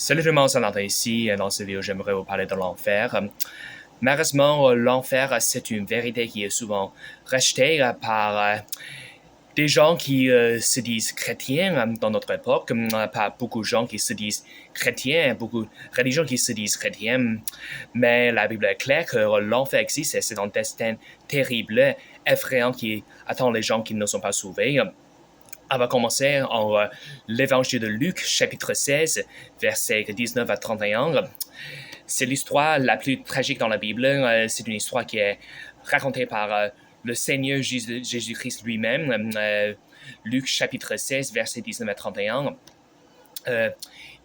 Salut tout le monde, c'est Valentin ici. Dans cette vidéo, j'aimerais vous parler de l'enfer. Malheureusement, l'enfer, c'est une vérité qui est souvent rejetée par des gens qui se disent chrétiens dans notre époque, pas beaucoup de gens qui se disent chrétiens, beaucoup de religions qui se disent chrétiens. Mais la Bible est claire que l'enfer existe et c'est un destin terrible, effrayant qui attend les gens qui ne sont pas sauvés. On va commencer en l'évangile de Luc, chapitre 16, versets 19 à 31. C'est l'histoire la plus tragique dans la Bible. C'est une histoire qui est racontée par le Seigneur Jésus-Christ lui-même. Luc, chapitre 16, versets 19 à 31.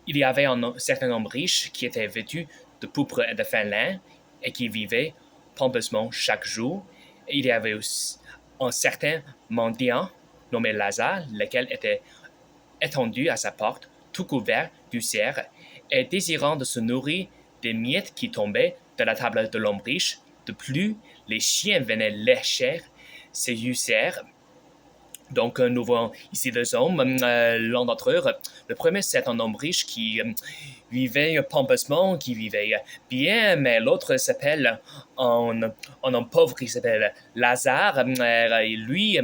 Il y avait un certain homme riche qui était vêtu de pourpre et de fin lin et qui vivait pompeusement chaque jour. Et il y avait aussi un certain mendiant nommé Lazare, lequel était étendu à sa porte, tout couvert d'ulcères, et désirant de se nourrir des miettes qui tombaient de la table de l'homme riche. De plus, les chiens venaient lécher ses ulcères. Donc, nous voyons ici deux hommes. L'un d'entre eux, le premier, c'est un homme riche qui vivait pompeusement, qui vivait bien, mais l'autre s'appelle un homme pauvre qui s'appelle Lazare. Et lui,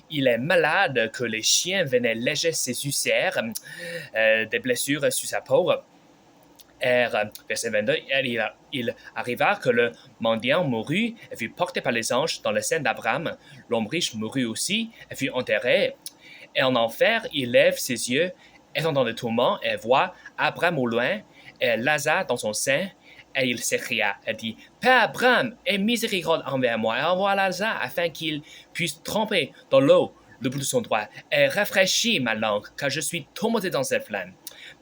il est malade, que les chiens venaient lécher ses ulcères, des blessures sur sa peau. Verset 22, il arriva que le mendiant mourut et fut porté par les anges dans le sein d'Abraham. L'homme riche mourut aussi et fut enterré. Et en enfer, il lève ses yeux, étant dans le tourment, et voit Abraham au loin et Lazare dans son sein. Et il s'écria et dit, Père Abraham, aie miséricorde envers moi et envoie Lazare afin qu'il puisse tremper dans l'eau le bout de son doigt et rafraîchir ma langue, car je suis tourmenté dans cette flamme.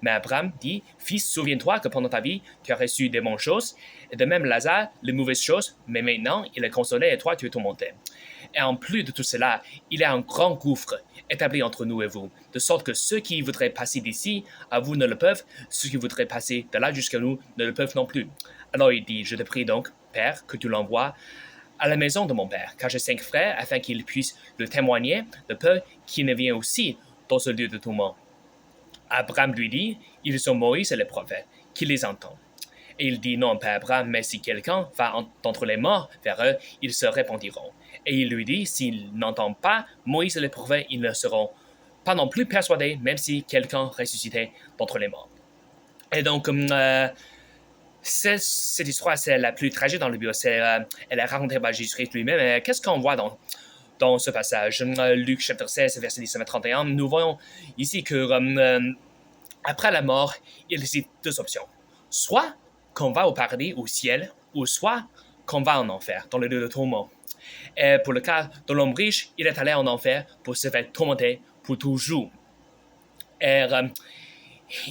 Mais Abraham dit, Fils, souviens-toi que pendant ta vie, tu as reçu des bonnes choses, et de même Lazare, les mauvaises choses, mais maintenant, il est consolé et toi, tu es tourmenté. Et en plus de tout cela, il y a un grand gouffre établi entre nous et vous, de sorte que ceux qui voudraient passer d'ici à vous ne le peuvent, ceux qui voudraient passer de là jusqu'à nous ne le peuvent non plus. Alors il dit, je te prie donc, Père, que tu l'envoies à la maison de mon père, car j'ai 5 frères, afin qu'ils puissent le témoigner, de peur qu'il ne vienne aussi dans ce lieu de tourment. Abraham lui dit, ils sont Moïse et les prophètes, qui les entend. Et il dit, non, Père Abraham, mais si quelqu'un va d'entre les morts vers eux, ils se répandiront. Et il lui dit, s'ils n'entendent pas Moïse et les prophètes, ils ne seront pas non plus persuadés, même si quelqu'un ressuscitait d'entre les morts. Et donc, cette histoire, c'est la plus tragique dans le Bible. Elle est racontée par Jésus-Christ lui-même. Qu'est-ce qu'on voit dans ce passage? Luc chapitre 16, verset 19 à 31, nous voyons ici que après la mort, il existe deux options. Soit qu'on va au paradis, au ciel, ou soit qu'on va en enfer, dans le lieu de tourment. Et pour le cas de l'homme riche, il est allé en enfer pour se faire tourmenter pour toujours. Et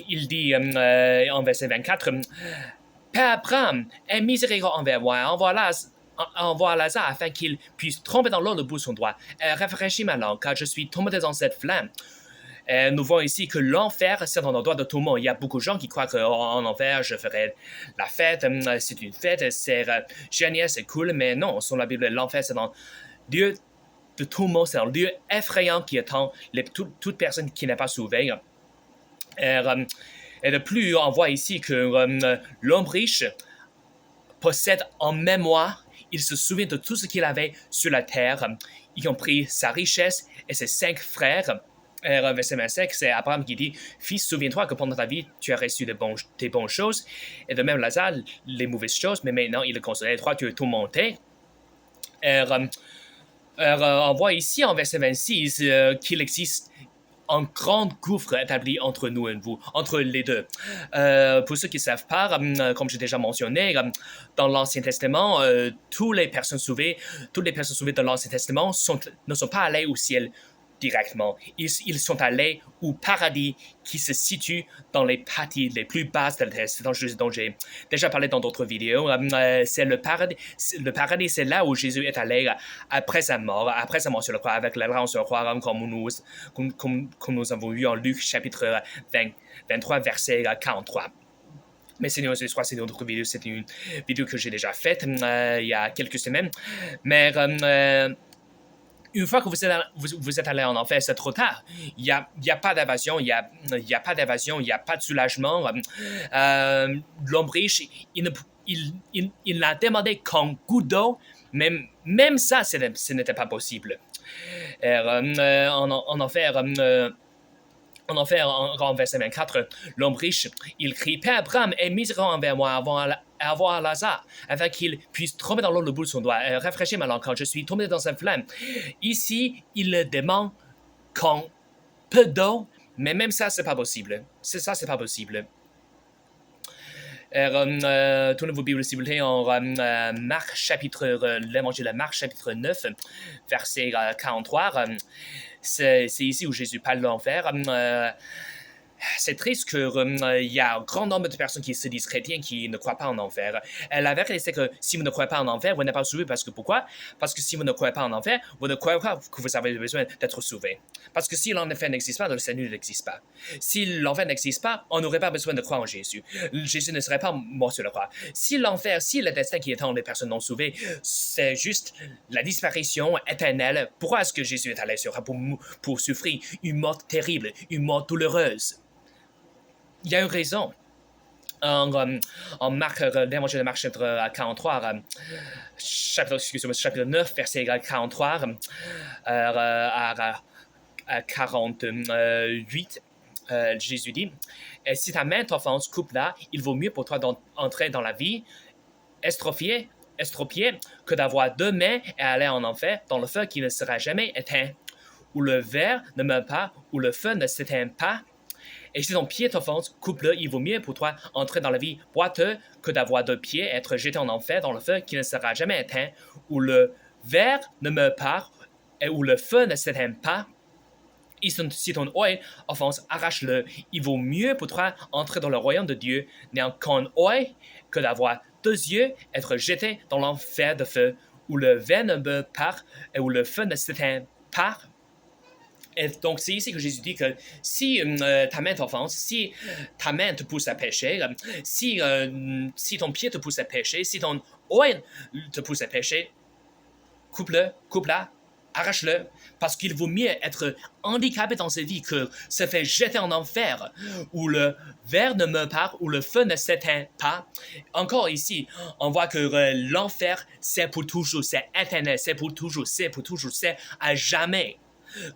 il dit en verset 24, Père Abraham, aie miséricorde envers moi, envoie Lazare afin qu'il puisse tremper dans l'eau le bout de son doigt et rafraîchir ma langue, car je suis tombé dans cette flamme. Et nous voyons ici que l'enfer, c'est un endroit de tourment. Il y a beaucoup de gens qui croient qu'en enfer, je ferai la fête, c'est une fête, c'est génial, c'est cool, mais non, selon la Bible, l'enfer, c'est un lieu de tourment, c'est un lieu effrayant qui attend toute personne qui n'est pas sauvée. Et de plus, on voit ici que l'homme riche possède en mémoire, il se souvient de tout ce qu'il avait sur la terre, y compris sa richesse et ses 5 frères. Verset 25, c'est Abraham qui dit, Fils, souviens-toi que pendant ta vie, tu as reçu des bonnes choses, et de même Lazare, les mauvaises choses, mais maintenant il est consolé, toi, tu es tourmenté. On voit ici en verset 26 qu'il existe un grand gouffre établi entre nous et vous, entre les deux. Pour ceux qui ne savent pas, comme j'ai déjà mentionné, dans l'Ancien Testament, toutes les personnes sauvées de l'Ancien Testament ne sont pas allées au ciel directement. Ils sont allés au paradis qui se situe dans les parties les plus basses de la terre, dont j'ai déjà parlé dans d'autres vidéos. C'est le paradis. Le paradis, c'est là où Jésus est allé après sa mort sur la croix, avec la lance sur la croix, comme nous avons vu en Luc chapitre 23, verset 43. Mais c'est une autre vidéo, c'est une vidéo que j'ai déjà faite il y a quelques semaines. Mais une fois que vous êtes allé en enfer, c'est trop tard. Il n'y a pas d'évasion, il y a pas d'évasion, il n'y a pas de soulagement. L'homme riche, il n'a demandé qu'un coup d'eau, même ça, ce n'était pas possible. En enfer, en verset 24, l'homme riche, il crie, Père Abraham, aie miséricorde envers moi avoir Lazare, afin qu'il puisse tomber dans l'eau le bout de son doigt, rafraîchir ma langue quand je suis tombé dans sa flamme. Ici, il demande qu'un peu d'eau, mais même ça, c'est pas possible. C'est pas possible. Tournez vos Bibles, s'il vous plaît, en Marc chapitre, l'évangile de Marc chapitre 9, verset 43. C'est ici où Jésus parle de l'enfer. C'est triste qu'il y a un grand nombre de personnes qui se disent chrétiens qui ne croient pas en enfer. La vérité, c'est que si vous ne croyez pas en enfer, vous n'êtes pas sauvé. Parce que pourquoi? Parce que si vous ne croyez pas en enfer, vous ne croyez pas que vous avez besoin d'être sauvé. Parce que si l'enfer n'existe pas, le salut n'existe pas. Si l'enfer n'existe pas, on n'aurait pas besoin de croire en Jésus. Jésus ne serait pas mort sur la croix. Si l'enfer, si le destin qui attend les personnes non sauvées, c'est juste la disparition éternelle, pourquoi est-ce que Jésus est allé sur la croix pour souffrir une mort terrible, une mort douloureuse? Il y a une raison. En Marc, l'évangile de Marc, chapitre 43, chapitre 9, verset 43 à 48, Jésus dit, « Si ta main t'offense, coupe-la, il vaut mieux pour toi d'entrer dans la vie estropié, que d'avoir deux mains et aller en enfer dans le feu qui ne sera jamais éteint, où le ver ne meurt pas, où le feu ne s'éteint pas. Et si ton pied t'offense, coupe-le, il vaut mieux pour toi entrer dans la vie boiteux que d'avoir deux pieds et être jeté en enfer dans le feu qui ne sera jamais éteint, où le ver ne meurt pas et où le feu ne s'éteint pas. Et si ton œil offense, arrache-le. Il vaut mieux pour toi entrer dans le royaume de Dieu n'ayant qu'un œil que d'avoir deux yeux, être jeté dans l'enfer de feu, où le ver ne meurt pas et où le feu ne s'éteint pas. Et donc, c'est ici que Jésus dit que si ta main t'offense, si ta main te pousse à pécher, si ton pied te pousse à pécher, si ton œil te pousse à pécher, coupe-la, arrache-le, parce qu'il vaut mieux être handicapé dans sa vie que se faire jeter en enfer, où le ver ne meurt pas, où le feu ne s'éteint pas. Encore ici, on voit que l'enfer, c'est pour toujours, c'est éternel, c'est pour toujours, c'est à jamais.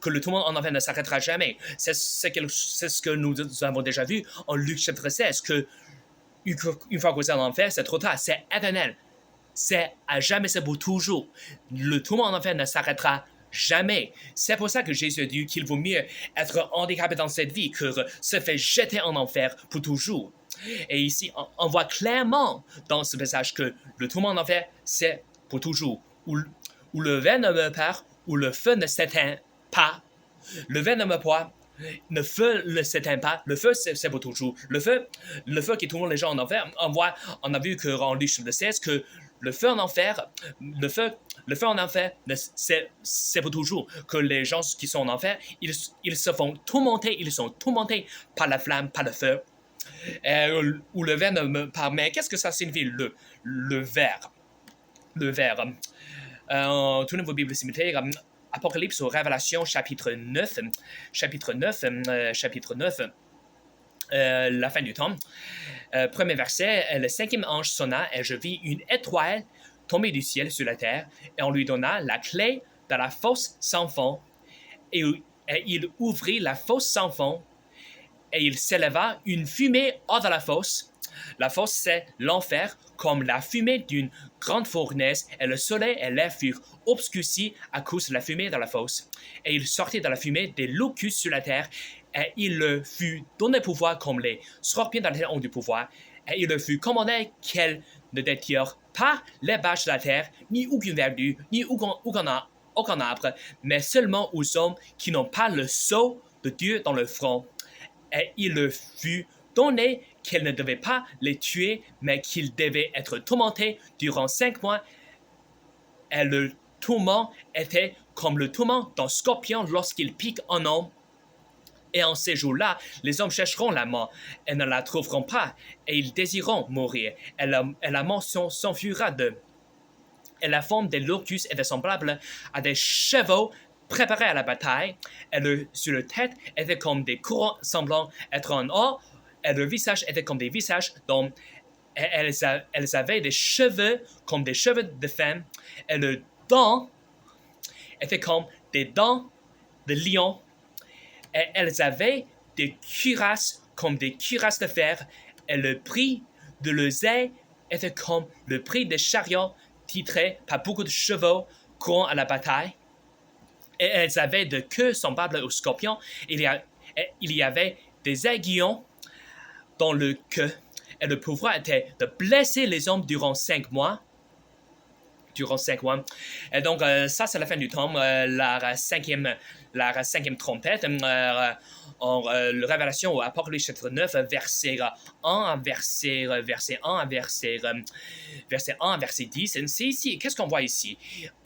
Que le tourment en enfer ne s'arrêtera jamais. C'est ce que nous avons déjà vu en Luc chapitre 16, que une fois que vous êtes en enfer, c'est trop tard, c'est éternel. C'est à jamais, c'est pour toujours. Le tourment en enfer ne s'arrêtera jamais. C'est pour ça que Jésus a dit qu'il vaut mieux être handicapé dans cette vie que se faire jeter en enfer pour toujours. Et ici, on voit clairement dans ce passage que le tourment en enfer, c'est pour toujours. Où le ver ne meurt pas, où le feu ne s'éteint pas. Le ver ne meurt pas, le feu ne s'éteint pas. Le feu, c'est pour toujours. Le feu qui tourne les gens en enfer, on a vu que en Luc chapitre 16 que le feu en enfer, c'est pour toujours. Que les gens qui sont en enfer, ils se font tourmenter, ils sont tourmentés par la flamme, par le feu. Où le ver ne meurt pas. Mais qu'est-ce que ça signifie, le ver? Le ver. Tournez vos Bibles, s'il vous plaît. Apocalypse ou Révélation, chapitre 9, la fin du temps. Premier verset, le cinquième ange sonna et je vis une étoile tomber du ciel sur la terre et on lui donna la clé de la fosse sans fond et il ouvrit la fosse sans fond et il s'éleva une fumée hors de la fosse. La fosse, c'est l'enfer, comme la fumée d'une grande fournaise, et le soleil et l'air furent obscurcis à cause de la fumée dans la fosse. Et il sortit de la fumée des locusts sur la terre, et il leur fut donné pouvoir comme les scorpions dans la terre ont du pouvoir, et il leur fut commandé qu'elles ne détruisent pas les bâches de la terre, ni aucune verdure, ni aucun arbre, mais seulement aux hommes qui n'ont pas le sceau de Dieu dans le front. Et il leur fut donné qu'elle ne devait pas les tuer, mais qu'ils devaient être tourmentés durant 5 mois. Et le tourment était comme le tourment d'un scorpion lorsqu'il pique un homme. Et en ces jours-là, les hommes chercheront la mort et ne la trouveront pas, et ils désireront mourir, et la mort s'enfuira d'eux. Et la forme des locustes était semblable à des chevaux préparée à la bataille. Sur la tête était comme des couronnes semblant être en or, et le visage était comme des visages dont elles avaient des cheveux comme des cheveux de femme, et le dents étaient comme des dents de lion, et elles avaient des cuirasses comme des cuirasses de fer, et le prix de leurs ailes était comme le prix des chariots titrés par beaucoup de chevaux courant à la bataille. Et elles avaient de queues semblables aux scorpions. Il y avait des aiguillons dans le queue. Et le pouvoir était de blesser les hommes durant 5 mois. Et donc, ça, c'est la fin du tome. La cinquième trompette. En Révélation au Apocalypse chapitre 9, verset 1 verset 1 à verset 10. C'est ici, qu'est-ce qu'on voit ici?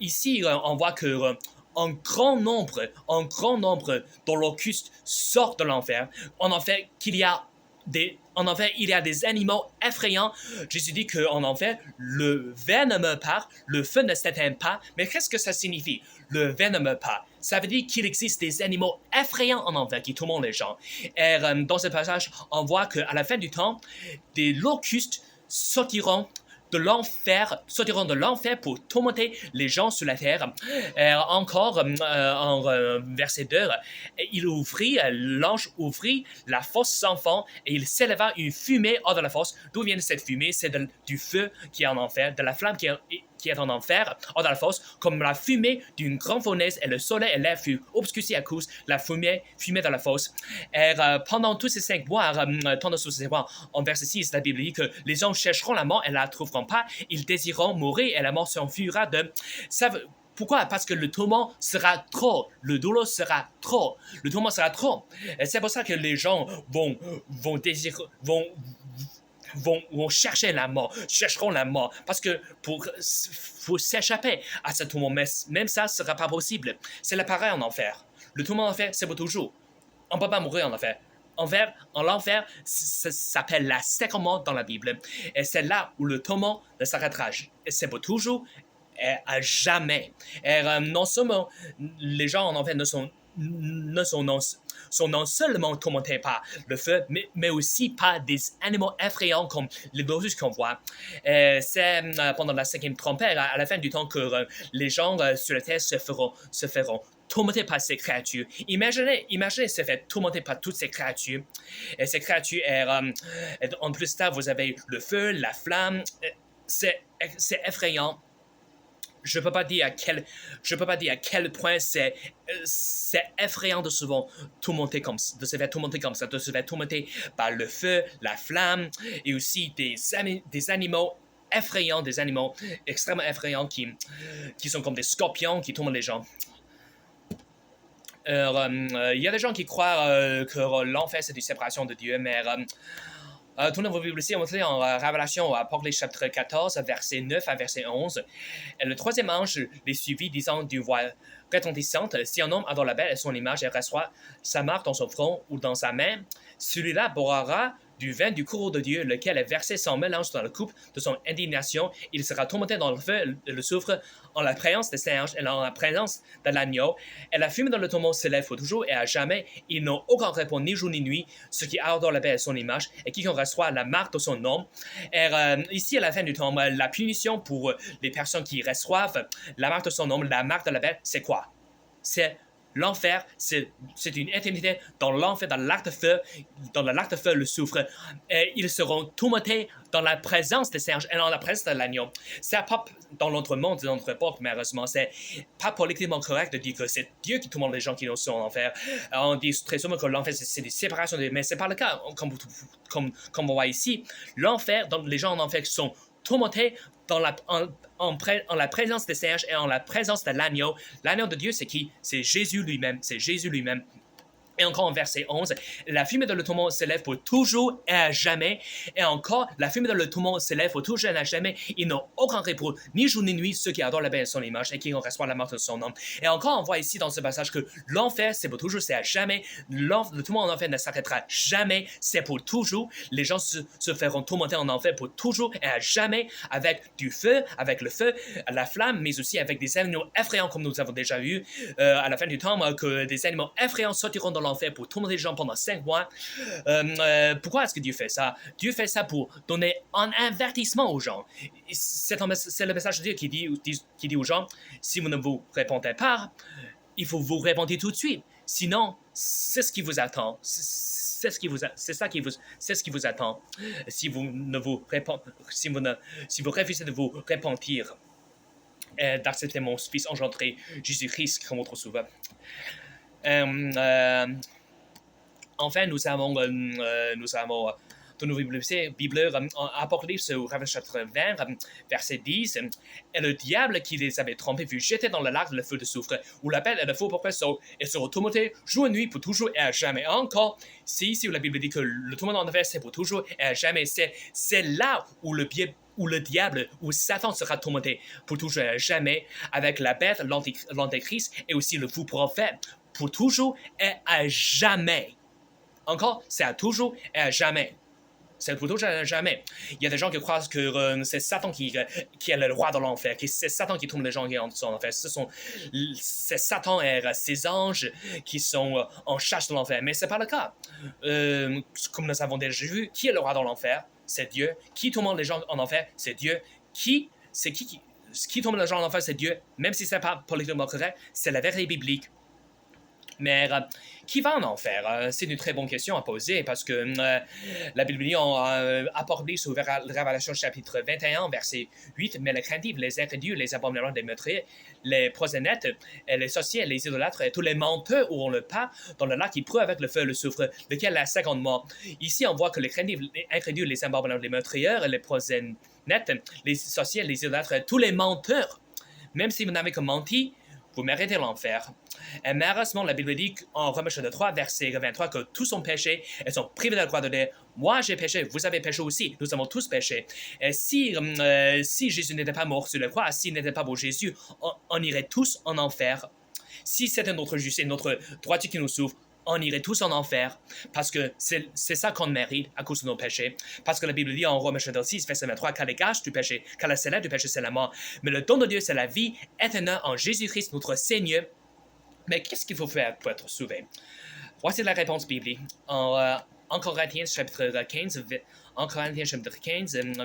Ici, on voit que un grand nombre de locustes sortent de l'enfer. En fait, il y a des animaux effrayants. Jésus dit qu'en enfer, le ver ne meurt pas, le feu ne s'éteint pas. Mais qu'est-ce que ça signifie? Le ver ne meurt pas. Ça veut dire qu'il existe des animaux effrayants en enfer qui tourmentent les gens. Et dans ce passage, on voit qu'à la fin du temps, des locustes sortiront de l'enfer pour tourmenter les gens sur la terre. Encore, en verset 2, l'ange ouvrit la fosse sans fond et il s'éleva une fumée hors de la fosse. D'où vient cette fumée? C'est du feu qui est en enfer, de la flamme qui est en enfer, hors de la fosse, comme la fumée d'une grande fournaise, et le soleil et l'air furent obscurcis à cause de la fumée dans la fosse. Et pendant tous ces 5 mois, en verset 6, la Bible dit que les hommes chercheront la mort et ne la trouveront pas, ils désireront mourir et la mort s'enfuira d'eux. Pourquoi? Parce que le tourment sera trop, le douleur sera trop, le tourment sera trop. Et c'est pour ça que les gens vont chercheront la mort, parce que pour s'échapper à ce tourment, même ça ne sera pas possible. C'est le pareil en enfer. Le tourment en enfer, c'est pour toujours. On ne peut pas mourir en enfer. L'enfer, ça s'appelle la seconde mort dans la Bible. Et c'est là où le tourment ne s'arrêtera. C'est pour toujours et à jamais. Et non seulement les gens en enfer sont non seulement tourmentés par le feu, mais aussi par des animaux effrayants comme les locustes qu'on voit. C'est pendant la 5e trompette, à la fin du temps, que les gens sur la terre se feront tourmentés par ces créatures. Imaginez se faire tourmenter par toutes ces créatures. Et ces créatures, en plus tard, vous avez le feu, la flamme. C'est effrayant. Je peux pas dire à quel point c'est effrayant de se faire tourmenter comme ça, de se faire tourmenter par le feu, la flamme, et aussi des animaux effrayants, des animaux extrêmement effrayants qui sont comme des scorpions qui tourmentent les gens. Il y a des gens qui croient que l'enfer c'est une séparation de Dieu, mais tournez vos Bibles ici, on va lire en Révélation, Apocalypse chapitre 14, verset 9 à verset 11. Et le 3e ange les suivit, disant d'une voix retentissante, si un homme adore la bête et son image et reçoit sa marque dans son front ou dans sa main, celui-là boira du vin du courroux de Dieu, lequel est versé sans mélange dans la coupe de son indignation. Il sera tourmenté dans le feu et le soufre, en la présence des singes et en la présence de l'agneau. Et la fumée dans le tourment s'élève pour toujours et à jamais. Ils n'ont aucun repos ni jour ni nuit, ceux qui adorent la bête et son image, et qui reçoit la marque de son nom. Et ici, à la fin du temps, la punition pour les personnes qui reçoivent la marque de son nom, la marque de la bête, c'est quoi? C'est l'enfer, c'est une éternité dans l'enfer, dans le lac de feu, le soufre. Et ils seront tourmentés dans la présence des singes et dans la présence de l'agneau. C'est pas dans notre monde, dans notre époque, malheureusement, c'est pas politiquement correct de dire que c'est Dieu qui tourmente les gens qui sont en enfer. On dit très souvent que l'enfer, c'est des séparations, mais c'est pas le cas. Comme on voit ici, l'enfer, les gens en enfer qui sont tourmentés en la présence des singes et en la présence de l'agneau. L'agneau de Dieu, c'est qui? C'est Jésus lui-même. Et encore en verset 11, la fumée de le tourment s'élève pour toujours et à jamais. Et encore, la fumée de le tourment s'élève pour toujours et à jamais. Ils n'ont aucun repos, ni jour ni nuit, ceux qui adorent la belle son image et qui ont reçoit la mort de son nom. Et encore, on voit ici dans ce passage que l'enfer, c'est pour toujours, c'est à jamais. Le tourment en enfer ne s'arrêtera jamais, c'est pour toujours. Les gens se feront tourmenter en enfer pour toujours et à jamais avec du feu, avec le feu, la flamme, mais aussi avec des animaux effrayants, comme nous avons déjà vu à la fin du temps, que des animaux effrayants sortiront dans l'enfer pour tourmenter les gens pendant 5 mois. Pourquoi est-ce que Dieu fait ça? Dieu fait ça pour donner un avertissement aux gens. C'est le message de Dieu qui dit aux gens, si vous ne vous répondez pas, il faut vous répondre tout de suite. Sinon, c'est ce qui vous attend. C'est ce qui vous attend. Si vous refusez de vous repentir et d'accepter mon Fils engendré, Jésus-Christ, comme votre sauveur. Enfin, nous avons dans nos Bibles, Apocalypse au chapitre 20, verset 10, et le diable qui les avait trompés fut jeté dans le lac de feu de soufre, où la bête et le faux prophète et seront tourmentés jour et nuit pour toujours et à jamais. Encore, c'est ici où la Bible dit que le tourment en enfer, c'est pour toujours et à jamais. C'est là où le diable, où Satan sera tourmenté pour toujours et à jamais, avec la bête, l'antéchrist et aussi le faux prophète, pour toujours et à jamais. Encore, c'est à toujours et à jamais. C'est pour toujours et à jamais. Il y a des gens qui croient que c'est Satan qui est le roi de l'enfer, que c'est Satan qui tourne les gens qui sont en enfer. C'est Satan et ses anges qui sont en chasse de l'enfer. Mais ce n'est pas le cas. Comme nous avons déjà vu, qui est le roi de l'enfer? C'est Dieu. Qui tourmente les gens en enfer? C'est Dieu. Qui tourmente les gens en enfer? C'est Dieu. Même si ce n'est pas politiquement correct, c'est la vérité biblique. Mais qui va en enfer? C'est une très bonne question à poser parce que la Bible dit en Apocalypse ou Révélation chapitre 21, verset 8, mais les craintifs, les incrédules, les abominables, les meurtriers, les prosénètes, les sorciers, les idolâtres et tous les menteurs auront le pas dans le lac qui brûle avec le feu et le soufre, lequel a 50 morts. Ici, on voit que les craintifs, les incrédules, les abominables, les meurtriers, les prosénètes, les sorciers, les idolâtres, tous les menteurs, même si vous n'avez que menti, vous méritez l'enfer. Et malheureusement, la Bible dit en Romains chapitre 3, verset 23, que tous ont péché et sont privés de la gloire de Dieu. Moi, j'ai péché, vous avez péché aussi. Nous avons tous péché. Et si Jésus n'était pas mort sur la croix, s'il n'était pas beau Jésus, on irait tous en enfer. Si c'était notre justice et notre droiture qui nous sauve, on irait tous en enfer, parce que c'est ça qu'on mérite à cause de nos péchés. Parce que la Bible dit en Romains chapitre 6, verset 23, car les gages du péché, car la salaire du péché, c'est la mort. Mais le don de Dieu, c'est la vie éternelle en Jésus-Christ, notre Seigneur. Mais qu'est-ce qu'il faut faire pour être sauvé? Voici la réponse biblique. En Corinthiens chapitre 15,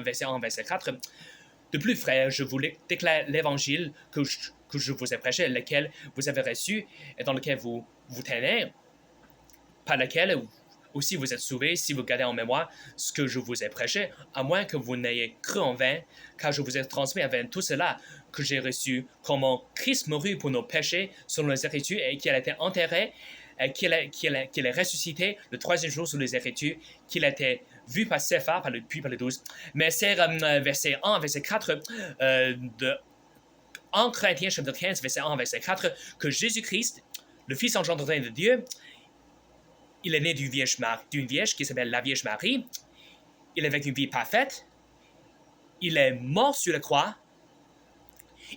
verset 1, verset 4, de plus, frères, je vous déclare l'évangile que je vous ai prêché, lequel vous avez reçu et dans lequel vous tenez, par lequel aussi vous êtes sauvés si vous gardez en mémoire ce que je vous ai prêché, à moins que vous n'ayez cru en vain, car je vous ai transmis avec tout cela que j'ai reçu, comment Christ mourut pour nos péchés selon les Écritures et qu'il a été enterré, qu'il est ressuscité le troisième jour sous les Écritures, qu'il a été vu par Céphas, puis par les 12. Mais c'est verset 1, verset 4 en Corinthiens chapitre 15, verset 1, verset 4, que Jésus-Christ, le Fils engendré de Dieu, il est né d'une vierge qui s'appelle la Vierge Marie. Il a vécu une vie parfaite. Il est mort sur la croix.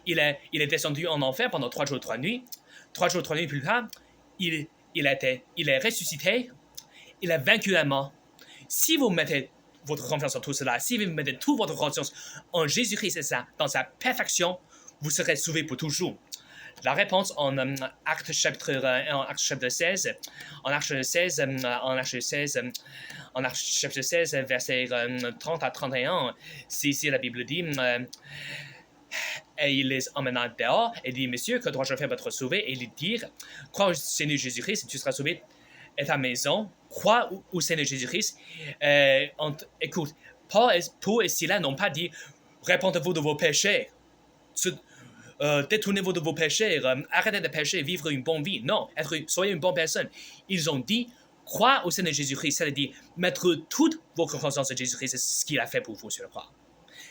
Il est descendu en enfer pendant 3 jours et 3 nuits. 3 jours et 3 nuits plus tard, il est ressuscité. Il a vaincu la mort. Si vous mettez votre confiance en tout cela, si vous mettez toute votre confiance en Jésus-Christ et ça, dans sa perfection, vous serez sauvés pour toujours. La réponse en Actes chapitre 16, chapitre 16, versets 30 à 31, c'est ici la Bible dit, et il les emmena dehors et dit, Messieurs, que dois-je faire pour être sauvé? Et ils dirent, crois au Seigneur Jésus-Christ et tu seras sauvé et ta maison. Crois au Seigneur Jésus-Christ. Écoute, Paul et Silas n'ont pas dit, répentez-vous de vos péchés. Détournez-vous de vos péchés, arrêtez de pécher, vivre une bonne vie. Non, soyez une bonne personne. Ils ont dit, croire au Seigneur Jésus-Christ, c'est-à-dire mettre toute votre confiance en Jésus-Christ, c'est ce qu'il a fait pour vous sur la croix.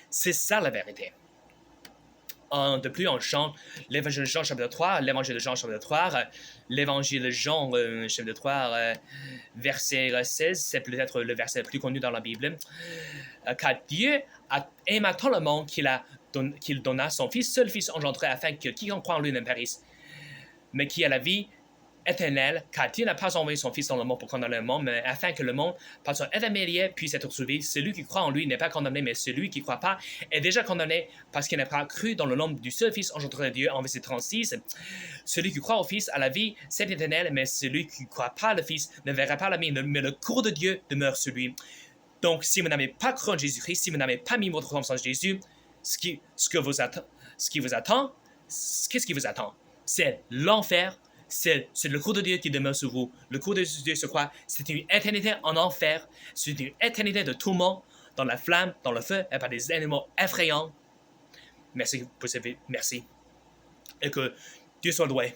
C'est ça la vérité. De plus, on chante l'évangile de Jean, chapitre 3, l'évangile de Jean, chapitre 3, l'évangile de Jean, chapitre 3, verset 16, c'est peut-être le verset le plus connu dans la Bible. Car Dieu a aimé tant le monde qu'il donna son seul fils engendré, afin que quiconque croit en lui ne périsse, mais qui a la vie éternelle, car Dieu n'a pas envoyé son Fils dans le monde pour condamner le monde, mais afin que le monde, par son intermédiaire, puisse être sauvé. Celui qui croit en lui n'est pas condamné, mais celui qui ne croit pas est déjà condamné, parce qu'il n'a pas cru dans le nom du seul Fils engendré de Dieu. En verset 36, celui qui croit au Fils a la vie, c'est éternel, mais celui qui ne croit pas le Fils ne verra pas la vie, mais le cours de Dieu demeure sur lui. Donc, si vous n'avez pas cru en Jésus-Christ, si vous n'avez pas mis votre confiance en Jésus, qu'est-ce qui vous attend? C'est l'enfer. C'est le cours de Dieu qui demeure sur vous. Le cours de Dieu, c'est quoi? C'est une éternité en enfer. C'est une éternité de tourment, dans la flamme, dans le feu, et par des animaux effrayants. Merci. Et que Dieu soit loué.